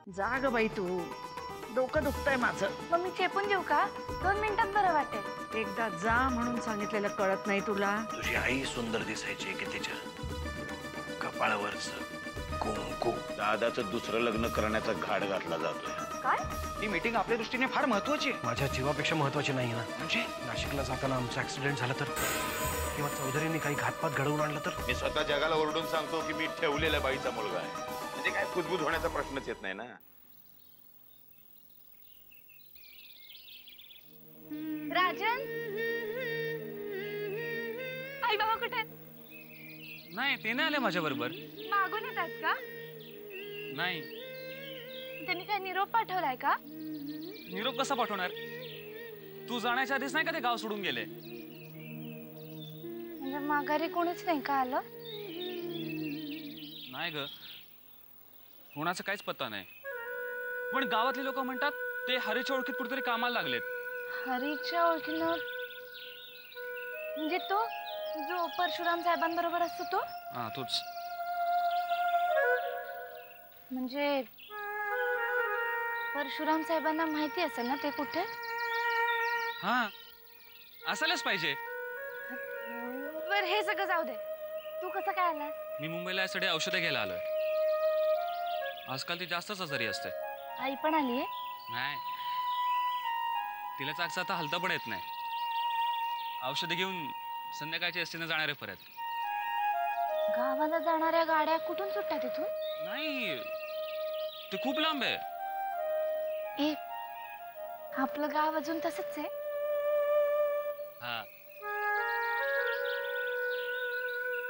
जा ग बाई तू, डोकं दुखतंय माझं. मग मी चेपून देऊ का? 2 मिनिटात बरं वाटेल. एकदा जा म्हणून सांगितलेलं कळत नाही तुला? तुझी आई सुंदर दिसायची की तिच्या कपाळावरच कुंकू. दादाचं दुसरं लग्न करण्याचा घाट घातला जातोय. काय? ही मीटिंग आपल्या दृष्टीने फार महत्वाची आहे. माझ्या जीवापेक्षा महत्वाची नाही ना. म्हणजे नाशिकला जाताना आमचा ऍक्सिडेंट झाला तर, किंवा चौधरींनी काही घातपात घडवून आणलं तर? मी स्वतः जगाला ओरडून सांगतो की मी ठेवलेल्या बाईचा मुलगा आहे. म्हणजे काय कुजबूज होण्याचा प्रश्नच येत नाही ना. राजन, आई बाबा कुठे आहेत? नाही, ते नाही आले माझ्या बरोबर. मागून येतात का? नाही. त्यांनी काय निरोप पाठवलाय का? निरोप कसा पाठवणार? तू जाण्याच्या आधीच नाही का ते गाव सोडून गेले? म्हणजे माघारी कोणीच नाही का आलं? नाही ग, कोणाचा काहीच पत्ता नाही. पण गावातले लोक म्हणतात ते हरीच्या ओळखीत कुठेतरी कामाला लागलेत. हरीच्या ओळखीनं म्हणजे तो जो परशुराम साहेबांबरोबर असतो तो? हा, तोच. म्हणजे परशुराम साहेबांना माहिती असेल ना ते कुठे? हा, असायलाच पाहिजे. बर, हे सगळं जाऊ दे. तू कसं काय आलास? मी मुंबईला यासाठी औषधं घ्यायला आलोय. आजकाल ती जास्तच आजारी असते. आई पण आलीये? नाही, तिला चाकसा आता हलता पण येत नाही. औषधं घेऊन संध्याकाळच्या एसटीनं जाणार आहे परत. गावाला जाणाऱ्या गाड्या कुठून सुटतात इथून? नाही, ते खूप लांब आहे. ए, आपलं गाव अजून तसंच आहे. हा,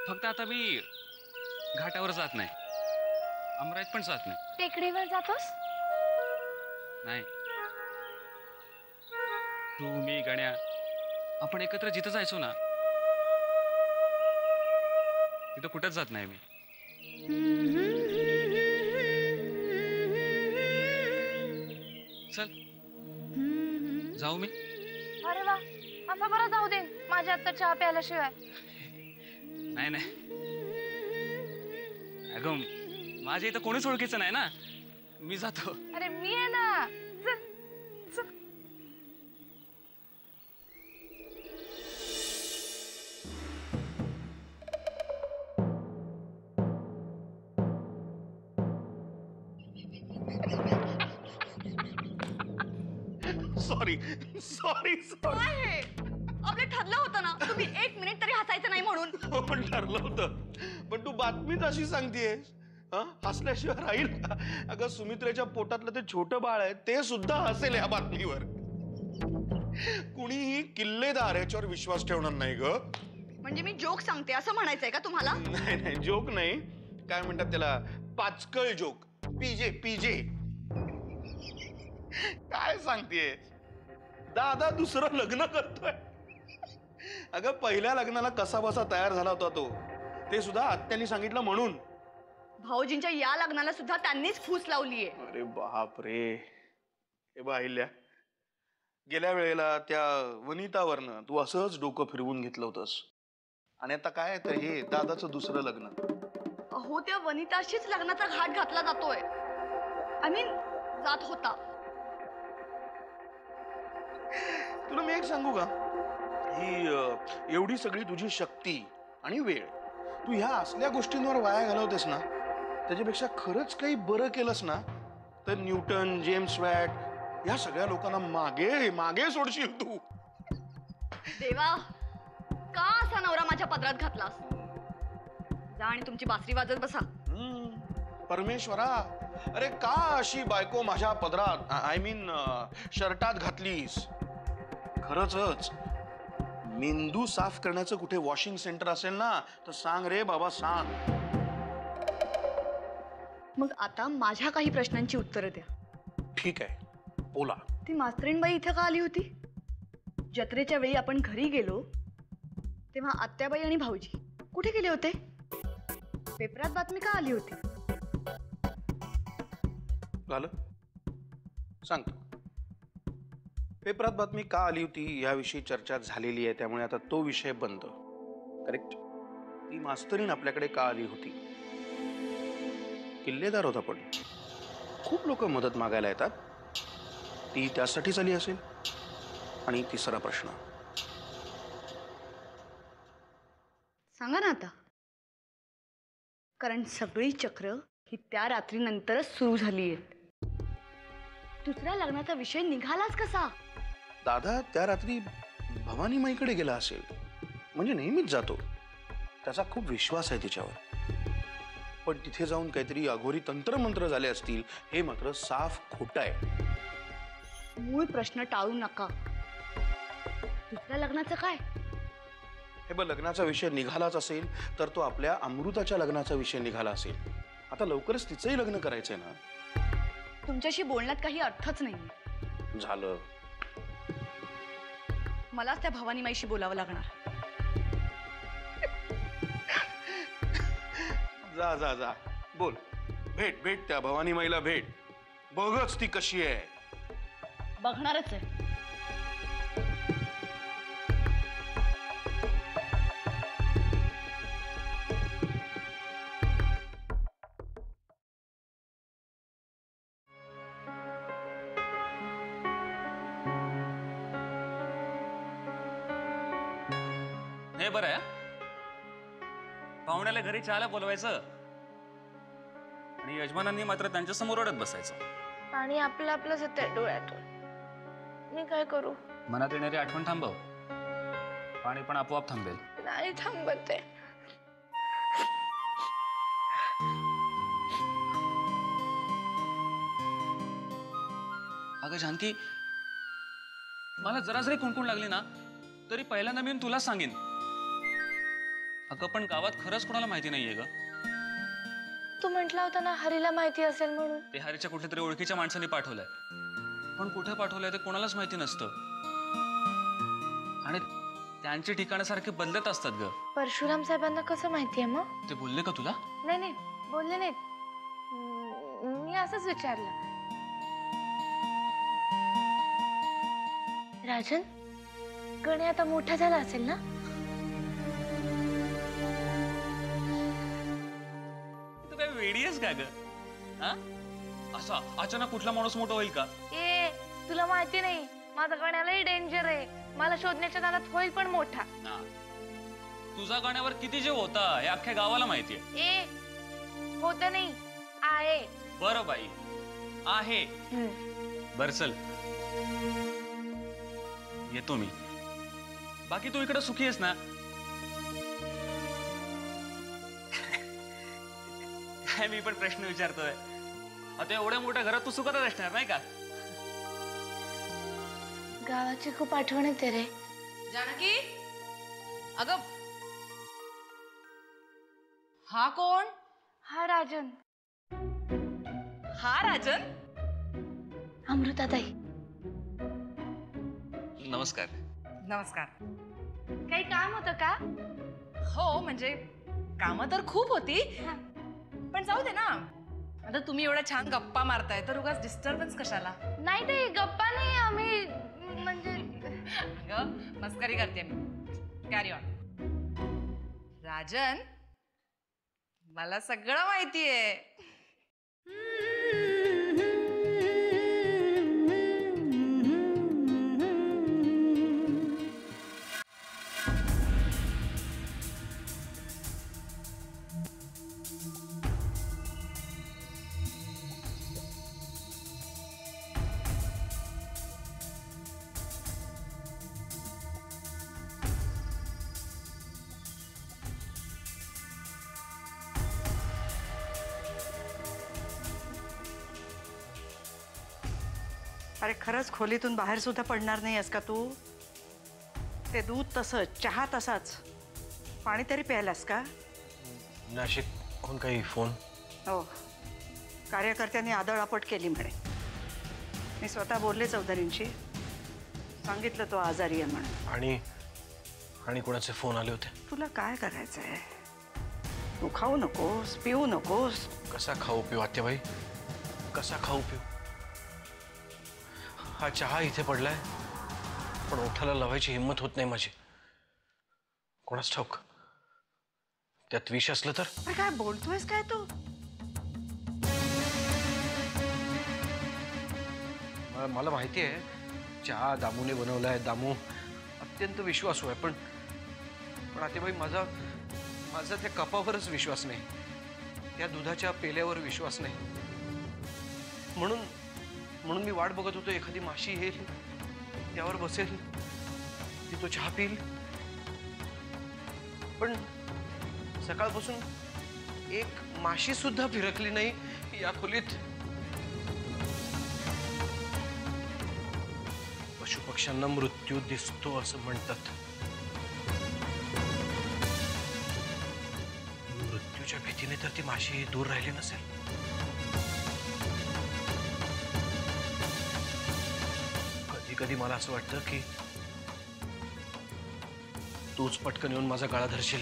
फक्त आता मी घाटावर जात नाही, अमराईत पण जात नाही. टेकडीवर जातोस? नाही, तू, मी, गण्या आपण एकत्र जिथं जायचो ना, तिथं कुठंच जात नाही मी. चल जाऊ मी. अरे वा, आता बरं जाऊ दे. माझ्या आता चहा प्यायल्याशिवाय. नाही नाही, अगं माझ्या इथं कोणीच ओळखीचं नाही ना, मी जातो. अरे मी आहे ना. चल चल. Sorry sorry sorry. आपलं ठरलं होतं ना, तुम्ही 1 मिनिट तरी हसायचं नाही म्हणून. पण ठरलं होतं, पण तू बातमीच अशी सांगतेस, हसल्याशिवाय राहील का? अगं सुमित्रेच्या पोटातलं ते छोटं बाळ आहे ते सुद्धा हसेल या बातमीवर. कुणीही किल्लेदार याच्यावर विश्वास ठेवणार नाही ग. म्हणजे मी जोक सांगते असं म्हणायचंय का तुम्हाला? नाही नाही, जोक नाही, काय म्हणतात त्याला, पाचकळ जोक. PJ PJ. काय सांगतेय, दादा दुसरं लग्न करतोय. अगं पहिल्या लग्नाला कसा बसा तयार झाला होता तो, ते सुद्धा आत्यानी सांगितलं म्हणून. भाऊजींच्या या लग्नाला सुद्धा त्यांनीच फूस लावलीये. अरे बाप रे. हे बाहिल्या, गेल्या वेळेला त्या वनितावरनं तू असंच डोकं फिरवून घेतलं होतंस, आणि आता काय तर हे दादाचं दुसरं लग्न. अहो, त्या वनिताशीच लग्नाचा घाट घातला जातोय. आय मीन जात होता. तुला मी एक सांगू का, ही एवढी सगळी तुझी शक्ती आणि वेळ तू ह्या असल्या गोष्टींवर वाया घालवतेस ना, त्याच्यापेक्षा खरंच काही बरं केलंस ना तर न्यूटन, जेम्स वॅट या सगळ्या लोकांना मागे मागे सोडशील तू. देवा, का असा नवरा माझ्या पदरात घातलास? जा आणि तुमची बासरी वाजत बसा. परमेश्वरा, अरे का अशी बायको माझ्या पदरात, आय मीन शर्टात घातलीस? खरंच मेंदू साफ करण्याचं कुठे वॉशिंग सेंटर असेल ना तर सांग रे बाबा, सांग. मग आता माझ्या काही प्रश्नांची उत्तरं द्या. ठीक आहे, बोला. ती मास्तरीणबाई इथे का आली होती? जत्रेच्या वेळी आपण घरी गेलो तेव्हा आत्याबाई आणि भाऊजी कुठे गेले होते? पेपरात बातमी का आली होती? झालं, सांगतो. पेपरात बातमी का आली होती याविषयी चर्चा झालेली आहे, त्यामुळे आता तो विषय बंद. करेक्ट. ती मास्तरीण आपल्याकडे का आली होती? किल्लेदार होता पण. खूप लोक मदत मागायला येतात, ती त्यासाठीच आली असेल. आणि तिसरा प्रश्न, सांगा ना आता. कारण सगळी चक्र ही त्या रात्रीनंतरच सुरू झाली आहेत. दुसऱ्या लग्नाचा विषय निघालाच कसा? दादा त्या रात्री भवानीमाईकडे गेला असेल. म्हणजे नेहमीच जातो, त्याचा खूप विश्वास आहे तिच्यावर. पण तिथे जाऊन काहीतरी अघोरी तंत्रमंत्र झाले असतील, हे मात्र साफ खोटं आहे. मूळ प्रश्न टाळू नका. दुसऱ्या लग्नाचं काय? हे बघ, लग्नाचा विषय निघालाच असेल तर तो आपल्या अमृताच्या लग्नाचा विषय निघाला असेल. आता लवकरच तिचंही लग्न करायचंय ना. तुमच्याशी बोलण्यात काही अर्थच नाही. झालं. मलाच त्या भवानीमाईशी बोलावं लागणार. जा जा जा, बोल. भेट भेट त्या भवानीमाईला भेट. बघच ती कशी आहे. बघणारच आहे. हे बरं आहे. पाहुण्याला घरी चहाला बोलवायचं आणि यजमानांनी मात्र त्यांच्या समोर ओढत बसायचं. पाणी आपलं आपलंच येतंय डोळ्यातून. मी काय करू? मनात येणारी आठवण थांबव, पाणी पण आपोआप थांबेल. नाही थांबत आहे. अगं जानकी, मला जरा जरी कुणकुण लागली ना तरी पहिल्यांदा मी तुला सांगेन. अगं पण गावात खरंच कोणाला माहिती नाहीये ग. तू म्हटला होता ना हरीला माहिती असेल म्हणून. ते हरीच्या कुठल्या तरी ओळखीच्या माणसाने पाठवलंय, पण कुठे पाठवलंय ते कोणालाच माहिती नसतं. आणि त्यांची ठिकाणं सारखे बदलत असतात ग. परशुराम साहेबांना कसं माहितीये मग? ते बोलले का तुला? नाही नाही, बोलले नाहीत. मी असंच विचारलं. राजन, गणे आता मोठा झाला असेल ना? तू काय वेडी आहेस का ग? हा, असा अचानक कुठला माणूस मोठा होईल का? ए, तुला माहिती नाही, माझा गण्यालाही डेंजर आहे. मला शोधण्याच्या नादात होईल पण मोठा. तुझा गाण्यावर किती जीव होता हे अख्ख्या गावाला माहितीये. ए, होत नाही, आहे. बरं बाई, आहे. बर चल, येतो मी. बाकी तू इकडे सुखी आहेस ना? काय मी पण प्रश्न विचारतोय. आता एवढ्या मोठ्या घरात तू सुखातच असणार नाही का? गावाची खूप आठवण येते रे. जानकी, अगं हा कोण? हा राजन. हा राजन? अमृताताई. नमस्कार. नमस्कार. काही काम होतं का? हो, म्हणजे कामं तर खूप होती, पण जाऊ दे ना. आता तुम्ही एवढ्या छान गप्पा मारताय तर उगाच डिस्टर्बन्स कशाला? नाही ते गप्पा नाही, आम्ही म्हणजे अगं मस्करी करते मी. Carry on. राजन, मला सगळं माहितीये. अरे खरंच खोलीतून बाहेर सुद्धा पडणार नाही आहेस का तू? ते दूध तसंच, चहा तसाच, पाणी तरी प्यायलास का? नाशिकहून काही फोन? हो, कार्यकर्त्यांनी आदळआपट केली म्हणे. मी स्वतः बोलले चौधरींशी, सांगितलं तो आजारी आहे म्हणून. आणि कोणाचे फोन आले होते? तुला काय करायचंय? तू खाऊ नकोस, पिऊ नकोस. कसा खाऊ पिऊ आत्याबाई, कसा खाऊ पिऊ? हा चहा इथे पडलाय पण ओठाला लावायची हिंमत होत नाही माझी. कोणाच ठाऊक त्यात विष असलं तर? काय बोलतोयस काय तू? मला माहिती आहे चहा दामूने बनवलाय. दामू अत्यंत विश्वासू आहे, पण आतेबाई माझा त्या कपावरच विश्वास नाही, त्या दुधाच्या पेल्यावर विश्वास नाही. म्हणून मी वाट बघत होतो एखादी माशी येईल, त्यावर बसेल, ती तो चहा पिईल. पण सकाळपासून एक माशी सुद्धा फिरकली नाही या खोलीत. पशुपक्ष्यांना मृत्यू दिसतो असं म्हणतात. मृत्यूच्या भीतीने तर ती माशी दूर राहिली नसेल. कधी कधी मला असं वाटतं की तूच पटकन येऊन माझा गळा धरशील.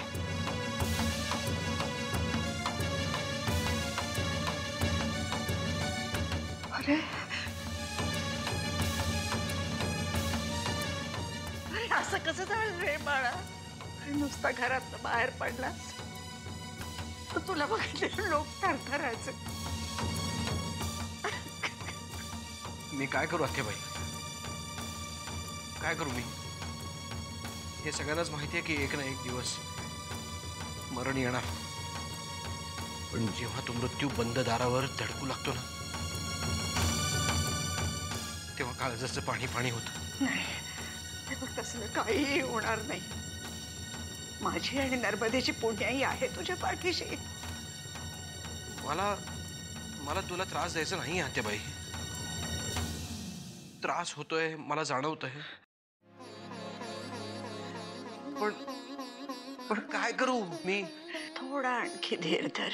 अरे अरे असं कसं झालं रे बाळा? नुसता घरात बाहेर पडलास तर तुला बघितले लोक थरथरायचे. मी काय करू आत्याबाई, काय करू मी? हे सगळ्यांनाच माहिती आहे की एक ना एक दिवस मरण येणार. पण जेव्हा तो मृत्यू बंद दारावर धडकू लागतो ना, तेव्हा काळजाचं पाणी पाणी होतं. नाही, हे बघ तसलं काहीही होणार नाही. माझी आणि नर्मदेची पुण्याई आहे तुझ्या पाठीशी. मला तुला त्रास द्यायचा नाही आत्याबाई. त्रास होतोय मला जाणवतोय, पण काय करू मी? थोडा आणखी धीर धर.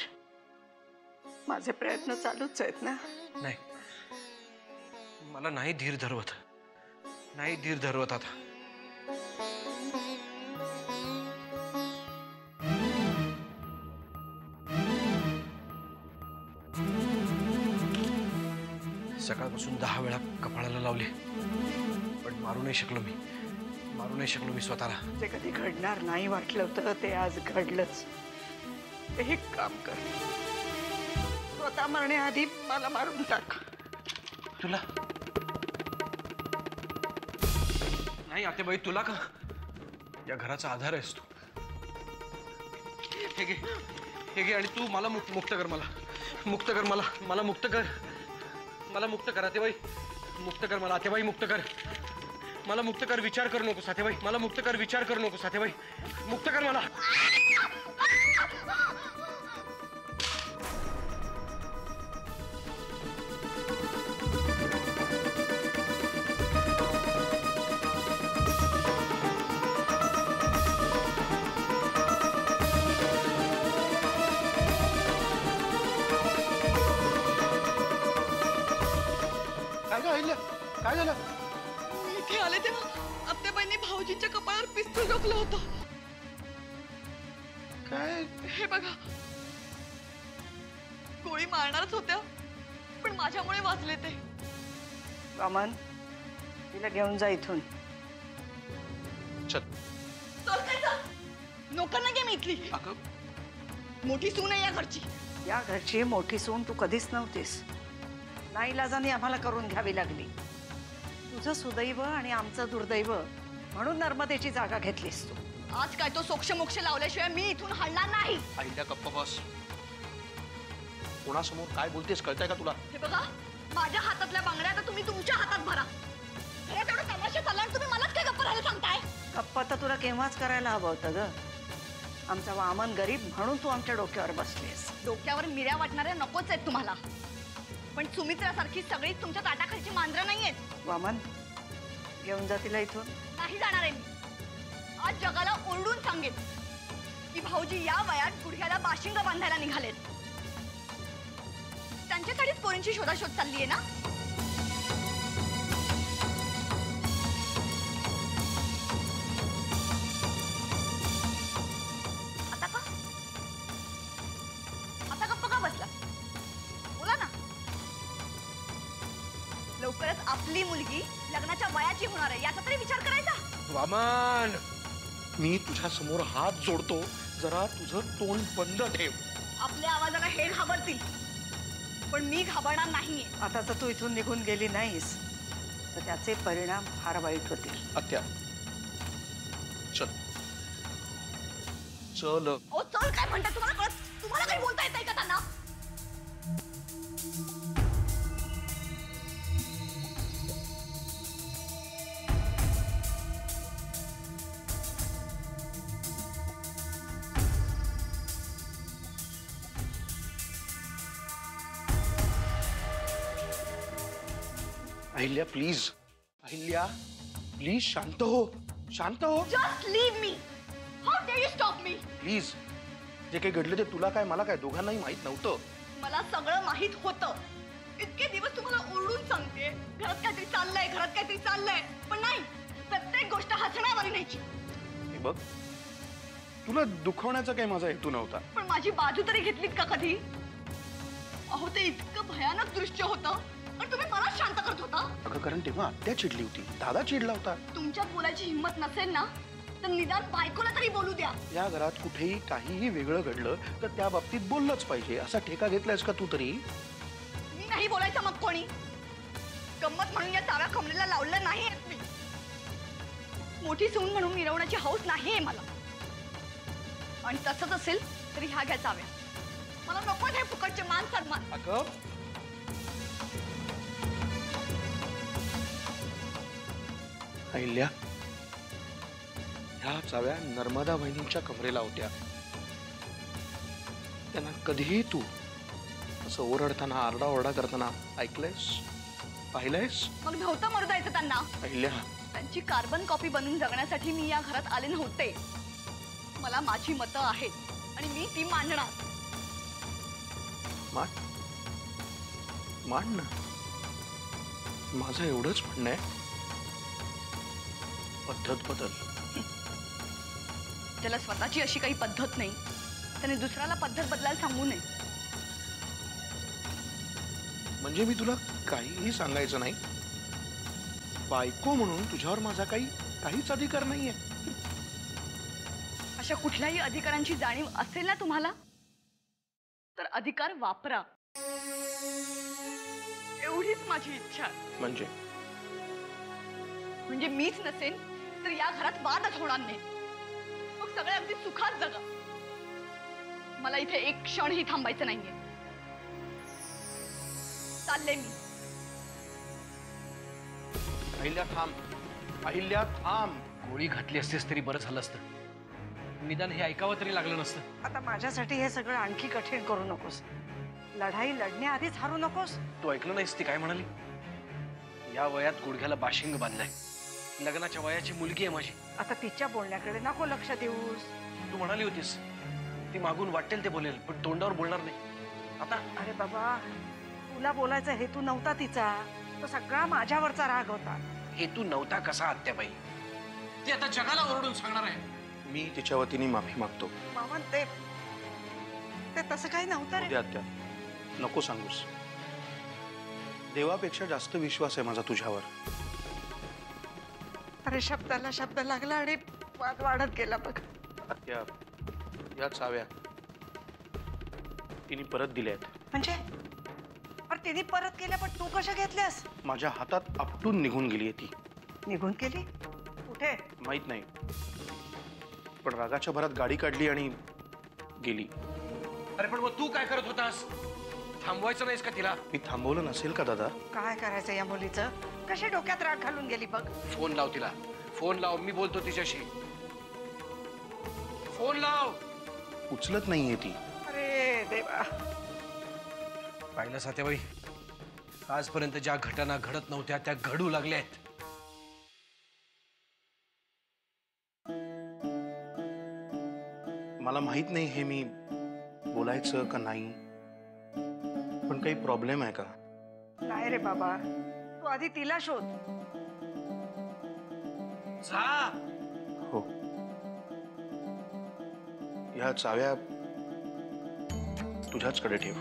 माझे प्रयत्न चालूच आहेत ना. नाही, मला नाही धीर धरवत, नाही धीर धरवत आता. सकाळपासून 10 वेळा कपाळाला लावले, पण मारू नाही शकलो मी स्वतःला. जे कधी घडणार नाही वाटलं होतं ते आज घडलंच. एक काम कर, स्वतः मरण्याआधी मला मारून टाक. तुला नाही आतेबाई, तुला का? या घराचा आधार आहेस तू. हे घे आणि तू मला मुक्त कर. मुक्त कर मला मुक्त कर. मला मुक्त कर आतेबाई, मुक्त कर मला. आतेबाई मुक्त कर मला. मुक्त कर, विचार करू नको आतेबाई. मला मुक्त कर, विचार करू नको आतेबाई. मुक्त कर मला. काय झालं? इथे आले तेव्हा आत्याबाईंनी भाऊजींच्या कपाळावर पिस्तूल रोखलं होतं. काय? हे बघा, गोळी मारणारच होत्या, पण माझ्यामुळे वाचले ते. वामन, तिला घेऊन जा इथून. नोकर नाही मी इथली. मोठी सून आहे या घरची. या घरची मोठी सून तू कधीच नव्हतीस. नाईलाजाने आम्हाला करून घ्यावी लागली. तुझं सुदैव आणि आमचं दुर्दैव म्हणून नर्मदेची जागा घेतलीस तू. आज काय तो सोक्ष मोक्ष लावल्याशिवाय मी इथून हलणार नाही. आईला गप्पा बस. कोणासमोर काय बोलतेस कळतंय का तुला? हे बघा, माझ्या हातातल्या बांगड्या आता तुम्ही तुमच्या हातात भरा. घरात एवढं तमाशा चालला आणि तुम्ही मलाच काय गप्पा राहायला सांगताय? गप्पा तर तुला केव्हाच करायला हवं होतं ग. आमचा वामन गरीब म्हणून तू आमच्या डोक्यावर बसलीस. डोक्यावर मिऱ्या वाटणाऱ्या नकोच आहेत तुम्हाला. पण सुमित्रासारखी सगळी तुमच्या ताटाखालची मांजरं नाहीयेत. वामन, घेऊन जा तिला इथून. नाही जाणार आहे मी. आज जगाला ओरडून सांगेन की भाऊजी या वयात गुडघ्याला बाशिंग बांधायला निघालेत. त्यांच्यासाठीच पोरींची शोधाशोध चालली आहे ना. आता गप्प का बसला? बोला ना. लवकरच आपली मुलगी लग्नाच्या वयाची होणार आहे याचा तरी विचार करायचा. वामन, मी तुझ्या समोर हात जोडतो, जरा तुझं तोंड बंद ठेव. आपल्या आवाजाला हे घाबरतील, पण मी घाबरणार नाहीये. आता तर तू इथून निघून गेली नाहीस तर त्याचे परिणाम फार वाईट होतील. आत्या चल चल. ओ चल काय म्हणता तुम्हाला काही बोलता येत का त्यांना? अहिल्या प्लीज, अहिल्या प्लीज शांत हो, शांत हो just leave me. How dare you stop me? Please. जे काही घडलं ते तुला काय मला काय दोघांनाही माहित नव्हतं. मला सगळं माहित होतं. इतके दिवस तुम्हाला ओरडून सांगते घरात काहीतरी चाललंय, पण नाही, प्रत्येक गोष्ट हसण्यावारी न्यायची. हे बघ, तुला दुखवण्याचा काही माझा हेतू नव्हता. पण माझी बाजू तरी घेतलीत का कधी? अहो ते इतकं भयानक दृश्य होतं पण तुम्ही मला शांत करत होता. अगं कारण तेव्हा आत्या चिडली होती, दादा चिडला होता. तुमच्यात बोलायची हिंमत नसेल ना तर निदान बायकोला तरी बोलू द्या. या घरात कुठेही काहीही वेगळं घडलं तर त्या बाबतीत बोललंच पाहिजे असा ठेका घेतलायस का तू तरी? मी नाही बोलायचं मग कोणी? गंमत म्हणून या चाव्या कमरेला लावलं नाही मी. मोठी सून म्हणून मिरवण्याची हौस नाहीये मला. आणि तसंच असेल तरी ह्या घ्या चाव्या. मला नको हे फुकटचे मान सन्मान. अगं अहिल्या, ह्या चाव्या नर्मदा बहिणींच्या कमरेला होत्या. त्यांना कधीही तू असं ओरडताना आरडाओरडा करताना ऐकलंयस, पाहिलंयस? मग नव्हतं मरू द्यायचं त्यांना. अहिल्या, त्यांची कार्बन कॉपी बनून जगण्यासाठी मी या घरात आले नव्हते. मला माझी मतं आहेत आणि मी ती मांडणार. मान ना. माझं एवढंच म्हणणं आहे, पद्धत बदल. ज्याला स्वतःची अशी काही पद्धत नाही त्याने दुसऱ्याला पद्धत बदलायला सांगू नये. म्हणजे मी तुला काहीही सांगायचं नाही. बायको म्हणून तुझ्यावर माझा काहीच अधिकार नाहीये. अशा कुठल्याही अधिकारांची जाणीव असेल ना तुम्हाला तर अधिकार वापरा. एवढीच माझी इच्छा. म्हणजे मीच नसेल तर या घरात वादच होणार नाही. मग सगळे अगदी सुखात जगा. मला इथे एक क्षणही थांबायचं नाहीये. चालले मी. अहिल्या थांब, अहिल्या थांब. गोळी घातली असतेस तरी बरं झालं असतं. निदान हे ऐकावं तरी लागलं नसतं. आता माझ्यासाठी हे सगळं आणखी कठीण करू नकोस. लढाई लढण्याआधीच हारू नकोस. तू ऐकलं नाहीस ती काय म्हणाली? या वयात गुडघ्याला बाशिंग बांधलाय. लग्नाच्या वयाची मुलगी आहे माझी. आता तिच्या बोलण्याकडे नको लक्ष देऊस. तू म्हणाली होतीस ती मागून वाटेल ते बोलेल पण तोंडावर बोलणार नाही. आता अरे बाबा, तुला बोलायचा हेतू नव्हता तिचा. तो सगळा माझ्यावरचा राग होता. हेतू नव्हता कसा आत्याबाई? ती आता जगाला ओरडून सांगणार आहे. मी तिच्या वतीने माफी मागतो. मामा ते तसं काही नव्हतं रे. उद्या आत्या नको सांगूस. देवापेक्षा जास्त विश्वास आहे माझा तुझ्यावर. अरे शब्दाला शब्द लागला आणि वाद वाढत गेला बघ. आत्या, या चाव्या तिने परत दिल्यात. म्हणजे अरे तिने परत केल्या पण तू कशा घेतल्यास? माझ्या हातात आपटून निघून गेली ती. निघून गेली? कुठे? माहित नाही, पण रागाच्या भरात गाडी काढली आणि गेली. अरे पण मग तू काय करत होतास? थांबवायचं नाहीस का तिला? मी थांबवलं नसेल का दादा? काय करायचं या मुलीचं? कशी डोक्यात राग घालून गेली बघ. फोन लाव तिला. फोन लाव. मी बोलतो तिच्याशी. फोन लाव. उचलत नाहीये ती. अरे देवा. पाहिलं सात्याबाई, आजपर्यंत ज्या घटना घडत नव्हत्या त्या घडू लागल्या आहेत. मला माहित नाही हे मी बोलायचं का नाही, पण काही प्रॉब्लेम आहे का? नाही रे बाबा, तू आधी तिला शोध. जा. हो, ह्या चाव्या तुझ्याचकडे ठेव.